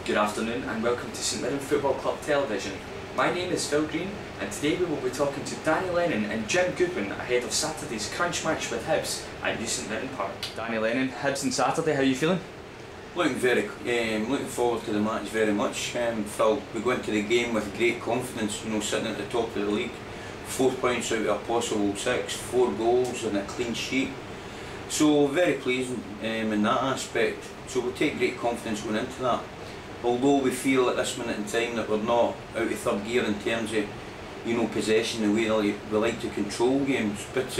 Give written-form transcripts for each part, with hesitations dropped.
Good afternoon and welcome to St Mirren Football Club Television. My name is Phil Green and today we will be talking to Danny Lennon and Jim Goodwin ahead of Saturday's crunch match with Hibs at St Mirren Park. Danny Lennon, Hibs on Saturday, how are you feeling? Looking forward to the match very much. Phil, we go into the game with great confidence, sitting at the top of the league. 4 points out of a possible 6, 4 goals and a clean sheet. So very pleasing in that aspect. So we take great confidence going into that. Although we feel at this minute in time that we're not out of third gear in terms of possession, the way we like to control games. But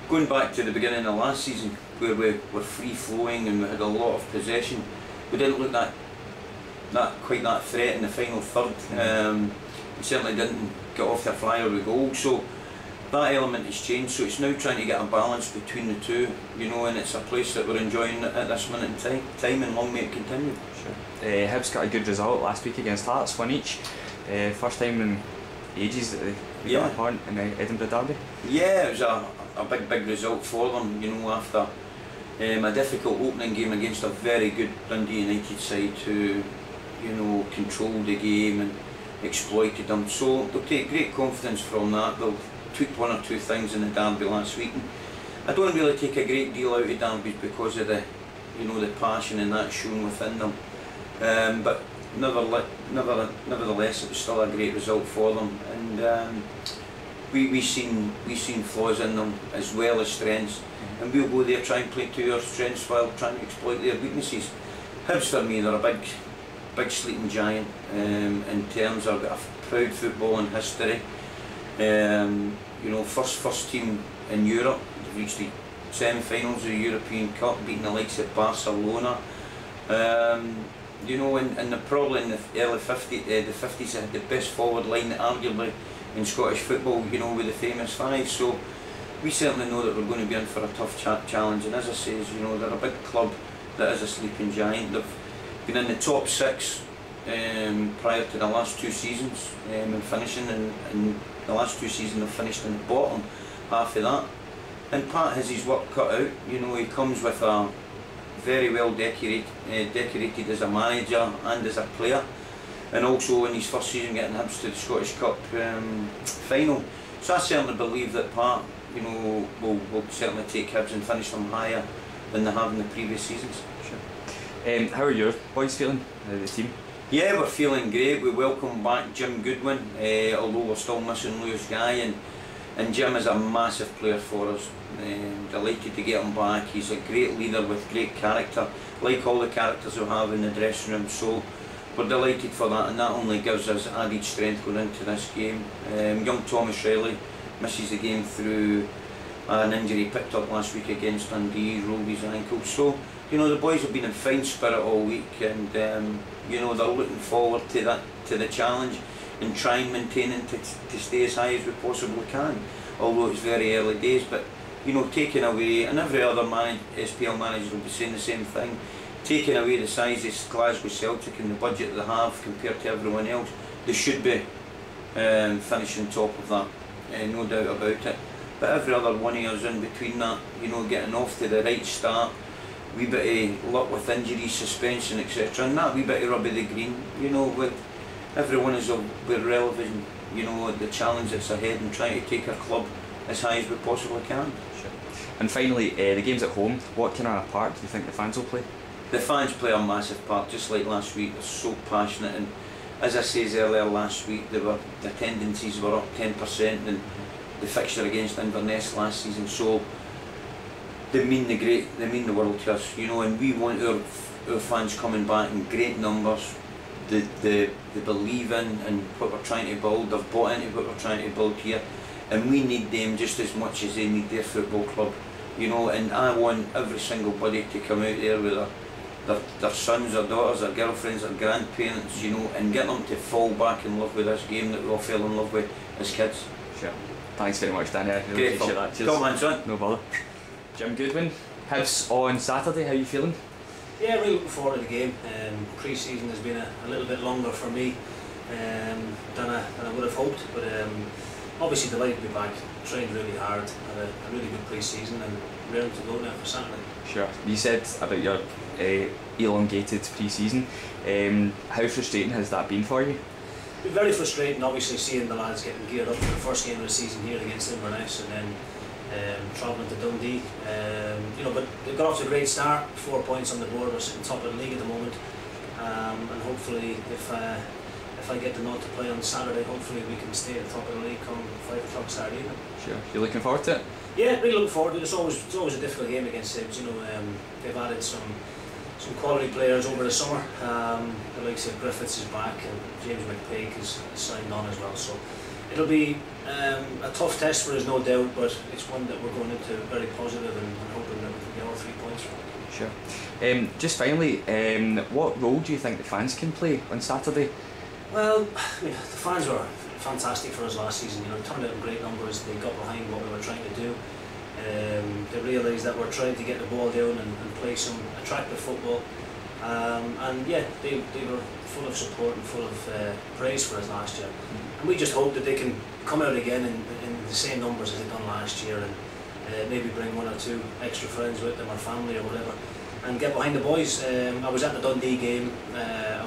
going back to the beginning of last season, where we were free flowing and we had a lot of possession, we didn't look quite that threat in the final third. We certainly didn't get off the flyer with goals. So that element has changed. So it's now trying to get a balance between the two, and it's a place that we're enjoying at this minute in time, and long may it continue. Sure. Hibs got a good result last week against Hearts, 1 each. First time in ages that they got a point in the Edinburgh Derby. Yeah, it was a big result for them, after a difficult opening game against a very good Dundee United side who, controlled the game and exploited them. So they'll take great confidence from that. They'll tweak 1 or 2 things in the derby last week. And I don't really take a great deal out of derbies because of the, the passion and that shown within them. But nevertheless, it was still a great result for them. And we seen flaws in them as well as strengths, and we'll go there try and play to our strengths while trying to exploit their weaknesses. Hibs for me, they're a big sleeping giant in terms of a proud footballing history. First team in Europe. They've reached the semi-finals of the European Cup, beating the likes of Barcelona. And probably in the early 50s, they had the best forward line arguably in Scottish football, with the famous 5. So we certainly know that we're going to be in for a tough challenge. And as I say, they're a big club that is a sleeping giant. They've been in the top 6 prior to the last 2 seasons, and finishing in the last 2 seasons they've finished in the bottom half of that. And Pat has his work cut out. He comes with a very well decorated as a manager and as a player, and also in his first season getting Hibs to the Scottish Cup final. So I certainly believe that Pat, will certainly take Hibs and finish them higher than they have in the previous seasons. Sure. How are your boys feeling, the team? Yeah, we're feeling great. We welcome back Jim Goodwin, although we're still missing Lewis Guy, and Jim is a massive player for us. Delighted to get him back. He's a great leader with great character, like all the characters we have in the dressing room. So we're delighted for that, and that only gives us added strength going into this game. Young Thomas Riley misses the game through an injury picked up last week against Dundee, rolled his ankle. So the boys have been in fine spirit all week, and they're looking forward to the challenge and try and maintain it to stay as high as we possibly can. Although it's very early days, but taking away, and every other SPL manager will be saying the same thing, taking away the size of Glasgow Celtic and the budget they have compared to everyone else, they should be finishing top of that, no doubt about it. But every other one of us in between that, getting off to the right start, wee bit of luck with injuries, suspension, etc., and that wee bit of rub of the green, with everyone is we're relevant, the challenge that's ahead, and trying to take our club as high as we possibly can. Sure. And finally, the game's at home. What kind of part do you think the fans will play? The fans play a massive part, just like last week. They're so passionate, and as I said earlier last week, the attendances were up 10% in the fixture against Inverness last season. So they mean the world to us, and we want our fans coming back in great numbers. They believe in what we're trying to build. They've bought into what we're trying to build here, and we need them just as much as they need their football club, and I want every single buddy to come out there with their sons, their daughters, their girlfriends, their grandparents, and get them to fall back in love with this game that we all fell in love with as kids. Sure. Thanks very much, Danny. I really appreciate that. Cheers. Come on, son. No bother. Jim Goodwin, Hibs on Saturday, how are you feeling? Yeah, really looking forward to the game. Pre-season has been a little bit longer for me than I would have hoped, but obviously delighted to be back. Trained really hard, had a really good pre-season, and ready to go now for Saturday. Sure. You said about your elongated pre-season. How frustrating has that been for you? Been very frustrating, obviously, seeing the lads getting geared up for the first game of the season here against Inverness, and then travelling to Dundee. You know, but they got off to a great start. 4 points on the board. We're sitting top of the league at the moment, and hopefully, if I get the nod to play on Saturday, hopefully we can stay at the top of the league come 5 o'clock Saturday evening. Sure. You're looking forward to it? Yeah, really looking forward to it. It's always a difficult game against Hibs. You know, they've added some quality players over the summer. The likes of Griffiths is back, and James McPake is signed on as well. So it'll be a tough test for us, no doubt, but it's one that we're going into very positive and hoping that we can get all 3 points from it. Sure. Just finally, what role do you think the fans can play on Saturday? Well, I mean, the fans were fantastic for us last season. You know, turned out in great numbers. They got behind what we were trying to do. They realised that we're trying to get the ball down and play some attractive football. And yeah, they were full of support and full of praise for us last year. And we just hope that they can come out again in the same numbers as they've done last year, and maybe bring 1 or 2 extra friends with them or family or whatever, and get behind the boys. I was at the Dundee game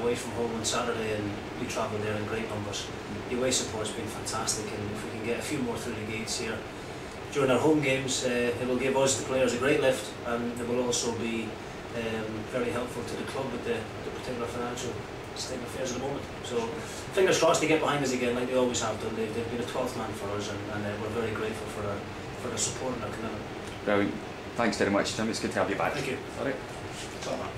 away from home on Saturday, and we travelled there in great numbers. The away support's been fantastic, and if we can get a few more through the gates here during our home games, it will give us, the players, a great lift, and it will also be very helpful to the club with the particular financial state of affairs at the moment. So fingers crossed they get behind us again like they always have done. They've been a 12th man for us, and we're very grateful for their support and their commitment. Brilliant. Thanks very much, Jim. It's good to have you back. Thank you. All right. Top man.